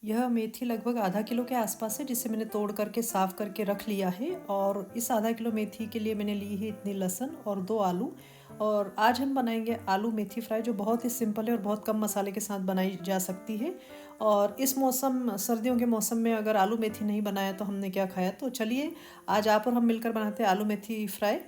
यह मेथी लगभग आधा किलो के आसपास है, जिसे मैंने तोड़ करके साफ़ करके रख लिया है। और इस आधा किलो मेथी के लिए मैंने ली है इतनी लहसुन और 2 आलू। और आज हम बनाएंगे आलू मेथी फ्राई, जो बहुत ही सिंपल है और बहुत कम मसाले के साथ बनाई जा सकती है। और इस मौसम, सर्दियों के मौसम में अगर आलू मेथी नहीं बनाया तो हमने क्या खाया। तो चलिए आज आप और हम मिलकर बनाते हैं आलू मेथी fry.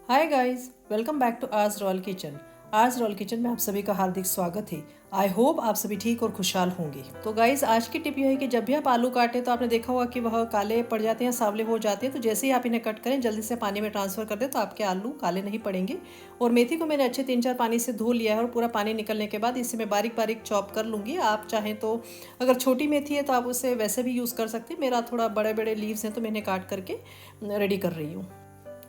Hi guys, welcome back to R's royal kitchen. R's royal kitchen में आप सभी का हार्दिक स्वागत है। आई होप आप सभी ठीक और खुशहाल होंगे। तो गाइस, आज की टिप यह है कि जब भी आप आलू काटें तो आपने देखा होगा कि वह काले पड़ जाते हैं, सांवले हो जाते हैं। तो जैसे ही आप इन्हें कट करें, जल्दी से पानी में ट्रांसफर कर दें तो आपके आलू काले नहीं पड़ेंगे। और मेथी को मैंने अच्छे 3-4 पानी से धो लिया है और पूरा पानी निकलने के बाद इसे मैं बारीक बारीक चॉप कर लूँगी। आप चाहें तो अगर छोटी मेथी है तो आप उसे वैसे भी यूज़ कर सकते हैं। मेरा थोड़ा बड़े बड़े लीव्स हैं तो मैं इन्हें काट करके रेडी कर रही हूँ।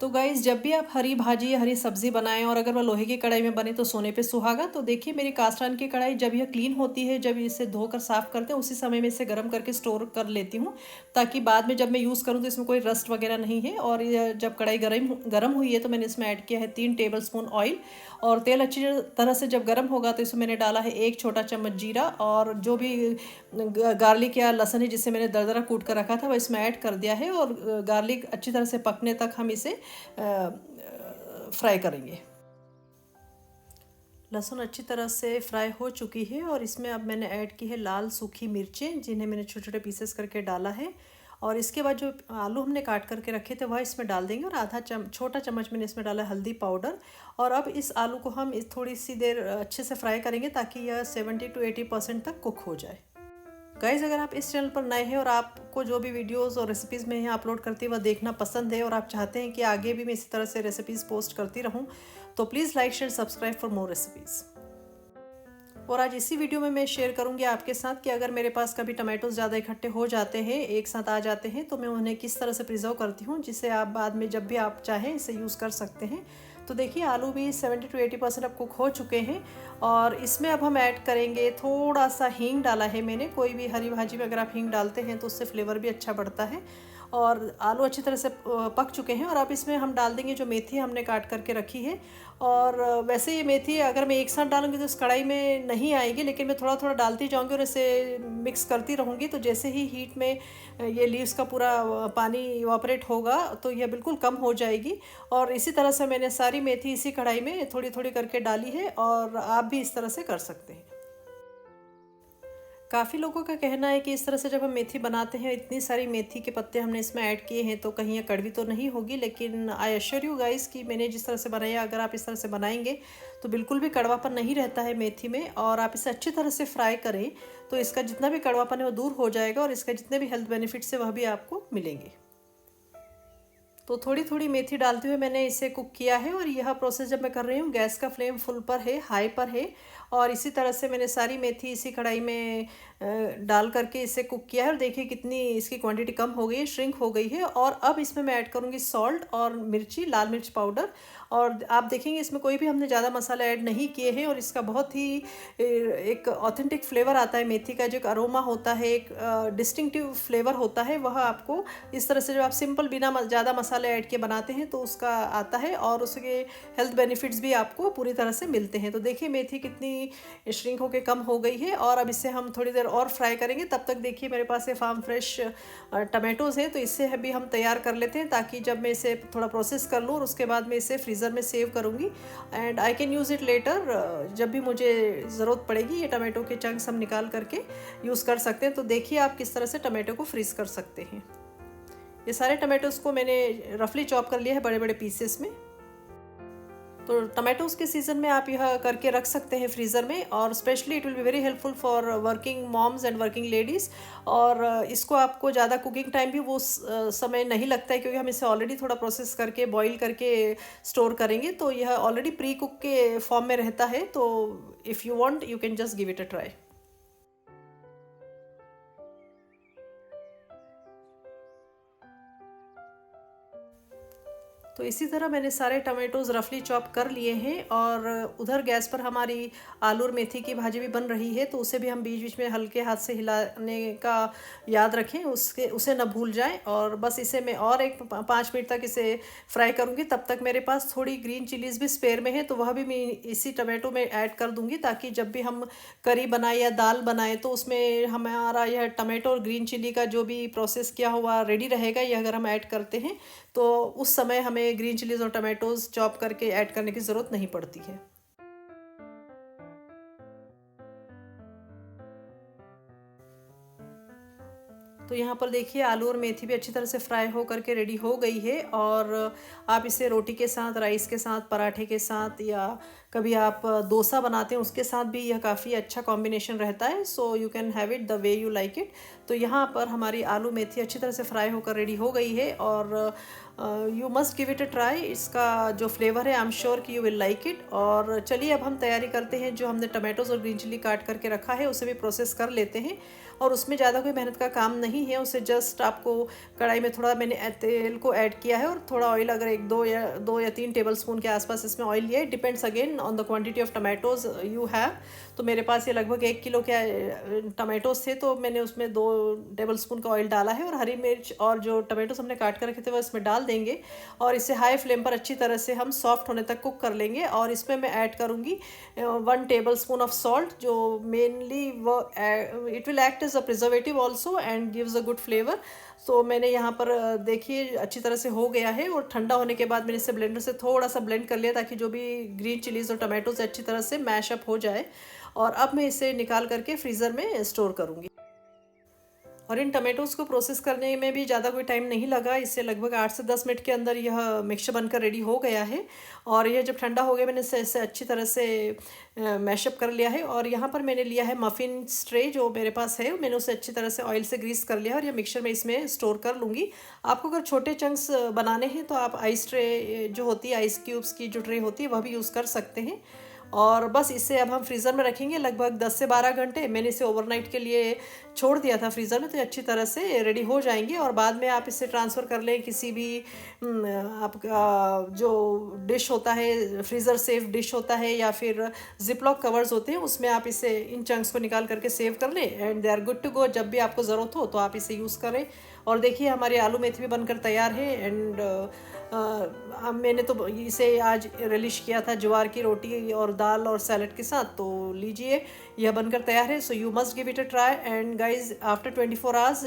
तो गाइज़, जब भी आप हरी भाजी या हरी सब्जी बनाएं और अगर वह लोहे की कढ़ाई में बने तो सोने पे सुहागा। तो देखिए, मेरी कास्टान की कढ़ाई जब यह क्लीन होती है, जब इसे धोकर साफ़ करते हैं, उसी समय में इसे गर्म करके स्टोर कर लेती हूँ, ताकि बाद में जब मैं यूज़ करूँ तो इसमें कोई रस्ट वगैरह नहीं है। और जब कढ़ाई गर्म हुई है तो मैंने इसमें ऐड किया है 3 टेबल स्पून ऑयल। और तेल अच्छी तरह से जब गर्म होगा तो इसमें मैंने डाला है 1 छोटा चम्मच जीरा, और जो भी गार्लिक या लहसुन है जिसे मैंने दरदरा कूट कर रखा था वह इसमें ऐड कर दिया है। और गार्लिक अच्छी तरह से पकने तक हम इसे फ्राई करेंगे। लहसुन अच्छी तरह से फ्राई हो चुकी है और इसमें अब मैंने ऐड की है लाल सूखी मिर्चें, जिन्हें मैंने छोटे छोटे पीसेस करके डाला है। और इसके बाद जो आलू हमने काट करके रखे थे वह इसमें डाल देंगे। और छोटा चम्मच मैंने इसमें डाला हल्दी पाउडर। और अब इस आलू को हम इस थोड़ी सी देर अच्छे से फ्राई करेंगे ताकि यह 70 to 80% तक कुक हो जाए। गाइज़, अगर आप इस चैनल पर नए हैं और आपको जो भी वीडियोस और रेसिपीज़ मैं यहाँ अपलोड करती हूँ वह देखना पसंद है और आप चाहते हैं कि आगे भी मैं इसी तरह से रेसिपीज़ पोस्ट करती रहूँ, तो please like share subscribe for more recipes. और आज इसी वीडियो में मैं शेयर करूंगी आपके साथ कि अगर मेरे पास कभी टमाटोज ज़्यादा इकट्ठे हो जाते हैं, एक साथ आ जाते हैं, तो मैं उन्हें किस तरह से प्रिजर्व करती हूँ, जिससे आप बाद में जब भी आप चाहें इसे यूज़ कर सकते हैं। तो देखिए, आलू भी 70 to 80% अब कुक हो चुके हैं। और इसमें अब हम ऐड करेंगे थोड़ा सा हींग। डाला है मैंने। कोई भी हरी भाजी में अगर आप हींग डालते हैं तो उससे फ्लेवर भी अच्छा बढ़ता है। और आलू अच्छी तरह से पक चुके हैं। और अब इसमें हम डाल देंगे जो मेथी हमने काट करके रखी है। और वैसे ये मेथी अगर मैं एक साथ डालूंगी तो इस कढ़ाई में नहीं आएगी, लेकिन मैं थोड़ा थोड़ा डालती जाऊंगी और इसे मिक्स करती रहूंगी। तो जैसे ही हीट में ये लीव्स का पूरा पानी इवापोरेट होगा तो यह बिल्कुल कम हो जाएगी। और इसी तरह से मैंने सारी मेथी इसी कढ़ाई में थोड़ी थोड़ी करके डाली है, और आप भी इस तरह से कर सकते हैं। काफ़ी लोगों का कहना है कि इस तरह से जब हम मेथी बनाते हैं, इतनी सारी मेथी के पत्ते हमने इसमें ऐड किए हैं, तो कहीं ये कड़वी तो नहीं होगी। लेकिन आई एश्योर यू गाइस कि मैंने जिस तरह से बनाया, अगर आप इस तरह से बनाएंगे तो बिल्कुल भी कड़वापन नहीं रहता है मेथी में। और आप इसे अच्छी तरह से फ्राई करें तो इसका जितना भी कड़वापन है वो दूर हो जाएगा, और इसके जितने भी हेल्थ बेनिफिट्स है वह भी आपको मिलेंगे। तो थोड़ी थोड़ी मेथी डालते हुए मैंने इसे कुक किया है। और यह प्रोसेस जब मैं कर रही हूँ, गैस का फ्लेम फुल पर है, हाई पर है। और इसी तरह से मैंने सारी मेथी इसी कढ़ाई में डाल करके इसे कुक किया है। और देखिए कितनी इसकी क्वांटिटी कम हो गई है, श्रिंक हो गई है। और अब इसमें मैं ऐड करूँगी सॉल्ट और मिर्ची, लाल मिर्च पाउडर। और आप देखेंगे इसमें कोई भी हमने ज़्यादा मसाला ऐड नहीं किए हैं। और इसका बहुत ही एक ऑथेंटिक फ्लेवर आता है मेथी का, जो एक अरोमा होता है, एक डिस्टिंक्टिव फ्लेवर होता है, वह आपको इस तरह से जब आप सिंपल बिना ज़्यादा मसाले ऐड किए बनाते हैं तो उसका आता है। और उसके हेल्थ बेनिफिट्स भी आपको पूरी तरह से मिलते हैं। तो देखिए मेथी कितनी श्रिंक होकर कम हो गई है। और अब इसे हम थोड़ी देर और फ्राई करेंगे। तब तक देखिए मेरे पास ये फार्म फ्रेश टमाटोज़ हैं, तो इससे भी हम तैयार कर लेते हैं, ताकि जब मैं इसे थोड़ा प्रोसेस कर लूँ और उसके बाद मैं इसे फ्रीज़र में सेव करूँगी, and I can use it later. जब भी मुझे ज़रूरत पड़ेगी, ये टमाटो के चंक्स हम निकाल करके यूज़ कर सकते हैं। तो देखिए आप किस तरह से टमाटो को फ्रीज़ कर सकते हैं। ये सारे टमाटोज़ को मैंने रफली चॉप कर लिया है बड़े बड़े पीसेस में। तो टमाटोज़ के सीज़न में आप यह करके रख सकते हैं फ्रीज़र में। और specially it will be very helpful for working moms and working ladies. और इसको आपको ज़्यादा कुकिंग टाइम भी वो समय नहीं लगता है, क्योंकि हम इसे ऑलरेडी थोड़ा प्रोसेस करके बॉईल करके स्टोर करेंगे। तो यह ऑलरेडी प्री कुक के फॉर्म में रहता है। तो if you want you can just give it a try. तो इसी तरह मैंने सारे टमाटोज़ रफली चॉप कर लिए हैं और उधर गैस पर हमारी आलू और मेथी की भाजी भी बन रही है, तो उसे भी हम बीच बीच में हल्के हाथ से हिलाने का याद रखें, उसे न भूल जाएं। और बस इसे मैं और एक 5 मिनट तक इसे फ्राई करूंगी। तब तक मेरे पास थोड़ी ग्रीन चिलीज़ भी स्पेयर में है, तो वह भी मैं इसी टमाटो में ऐड कर दूंगी, ताकि जब भी हम करी बनाए या दाल बनाए तो उसमें हमारा यह टमाटो और ग्रीन चिली का जो भी प्रोसेस किया हुआ रेडी रहेगा। यह अगर हम ऐड करते हैं तो उस समय हमें ग्रीन चिलीज़ और टमाटोज़ चॉप करके ऐड करने की ज़रूरत नहीं पड़ती है। तो यहाँ पर देखिए आलू और मेथी भी अच्छी तरह से फ्राई हो करके रेडी हो गई है। और आप इसे रोटी के साथ, राइस के साथ, पराठे के साथ, या कभी आप डोसा बनाते हैं उसके साथ भी यह काफ़ी अच्छा कॉम्बिनेशन रहता है। सो you can have it the way you like it. तो यहाँ पर हमारी आलू मेथी अच्छी तरह से फ्राई होकर रेडी हो गई है और you must give it a try. इसका जो फ्लेवर है आई एम श्योर कि यू विल लाइक इट। और चलिए अब हम तैयारी करते हैं। जो हमने टमाटोज़ और ग्रीन चिली काट करके रखा है उसे भी प्रोसेस कर लेते हैं। और उसमें ज़्यादा कोई मेहनत का काम नहीं है। उसे जस्ट आपको कढ़ाई में थोड़ा मैंने तेल को ऐड किया है और थोड़ा ऑयल, अगर 2 या 3 टेबलस्पून के आसपास इसमें ऑयल लिया है। Depends again on the quantity of tomatoes you have. तो मेरे पास ये लगभग 1 किलो के टमाटोज़ थे, तो मैंने उसमें 2 टेबलस्पून का ऑयल डाला है। और हरी मिर्च और जो टमाटोज़ हमने काट कर रखे थे वह इसमें डाल देंगे और इसे हाई फ्लेम पर अच्छी तरह से हम सॉफ्ट होने तक कुक कर लेंगे। और इसमें मैं ऐड करूँगी 1 टेबलस्पून ऑफ सॉल्ट, जो मेनली वो it will act as a preservative also and gives a good flavour. तो मैंने यहाँ पर देखिए अच्छी तरह से हो गया है। और ठंडा होने के बाद मैंने इसे ब्लेंडर से थोड़ा सा ब्लेंड कर लिया, ताकि जो भी ग्रीन चिलीज़ और टमाटोज़ अच्छी तरह से मैश अप हो जाए। और अब मैं इसे निकाल करके फ्रीज़र में स्टोर करूँगी। और इन टमाटोज़ को प्रोसेस करने में भी ज़्यादा कोई टाइम नहीं लगा। इससे लगभग 8 से 10 मिनट के अंदर यह मिक्सचर बनकर रेडी हो गया है। और यह जब ठंडा हो गया मैंने इसे अच्छी तरह से मैशअप कर लिया है। और यहाँ पर मैंने लिया है मफ़िन ट्रे, जो मेरे पास है, मैंने उसे अच्छी तरह से ऑयल से ग्रीस कर लिया है। और यह मिक्सचर मैं इसमें स्टोर कर लूँगी। आपको अगर छोटे चंक्स बनाने हैं तो आप आइस ट्रे जो होती है, आइस क्यूब्स की जो ट्रे होती है, वह भी यूज़ कर सकते हैं। और बस इसे अब हम फ्रीज़र में रखेंगे लगभग 10 से 12 घंटे। मैंने इसे ओवरनाइट के लिए छोड़ दिया था फ्रीज़र में, तो अच्छी तरह से रेडी हो जाएंगे। और बाद में आप इसे ट्रांसफ़र कर लें किसी भी आपका जो डिश होता है, फ्रीज़र सेफ डिश होता है, या फिर जिपलॉक कवर्स होते हैं, उसमें आप इसे इन चंक्स को निकाल करके सेव कर लें and they are good to go. जब भी आपको ज़रूरत हो तो आप इसे यूज़ करें। और देखिए हमारी आलू मेथी भी बनकर तैयार है। एंड मैंने तो इसे आज रिलिश किया था ज्वार की रोटी और दाल और सैलड के साथ। तो लीजिए यह बनकर तैयार है। So you must give it a try. And guys after 24 hours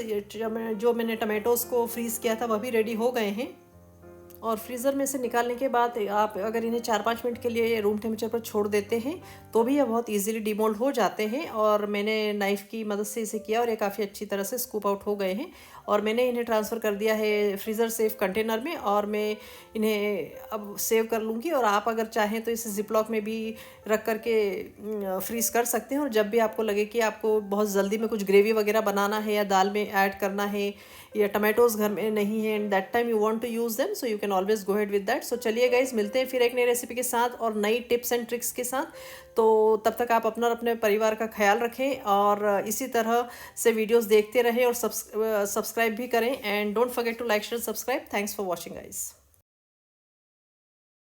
जो मैंने टमाटोज़ को फ्रीज़ किया था वह भी रेडी हो गए हैं। और फ्रीज़र में से निकालने के बाद आप अगर इन्हें 4-5 मिनट के लिए रूम टेम्परेचर पर छोड़ देते हैं तो भी यह बहुत इजीली डिमोल्ड हो जाते हैं। और मैंने नाइफ़ की मदद से इसे किया और ये काफ़ी अच्छी तरह से स्कूप आउट हो गए हैं। और मैंने इन्हें ट्रांसफ़र कर दिया है फ्रीज़र सेफ कंटेनर में, और मैं इन्हें अब सेव कर लूँगी। और आप अगर चाहें तो इसे जिपलॉक में भी रख करके फ्रीज़ कर सकते हैं। और जब भी आपको लगे कि आपको बहुत जल्दी में कुछ ग्रेवी वगैरह बनाना है या दाल में ऐड करना है, या टमाटोज़ घर में नहीं है and that time you want to use them, so you can always go head with that. So चलिए गाइज मिलते हैं फिर एक नई रेसिपी के साथ और नई टिप्स एंड ट्रिक्स के साथ। तो तब तक आप अपना और अपने परिवार का ख्याल रखें और इसी तरह से वीडियोस देखते रहें और सब्सक्राइब भी करें। And don't forget to like share subscribe. Thanks for watching guys.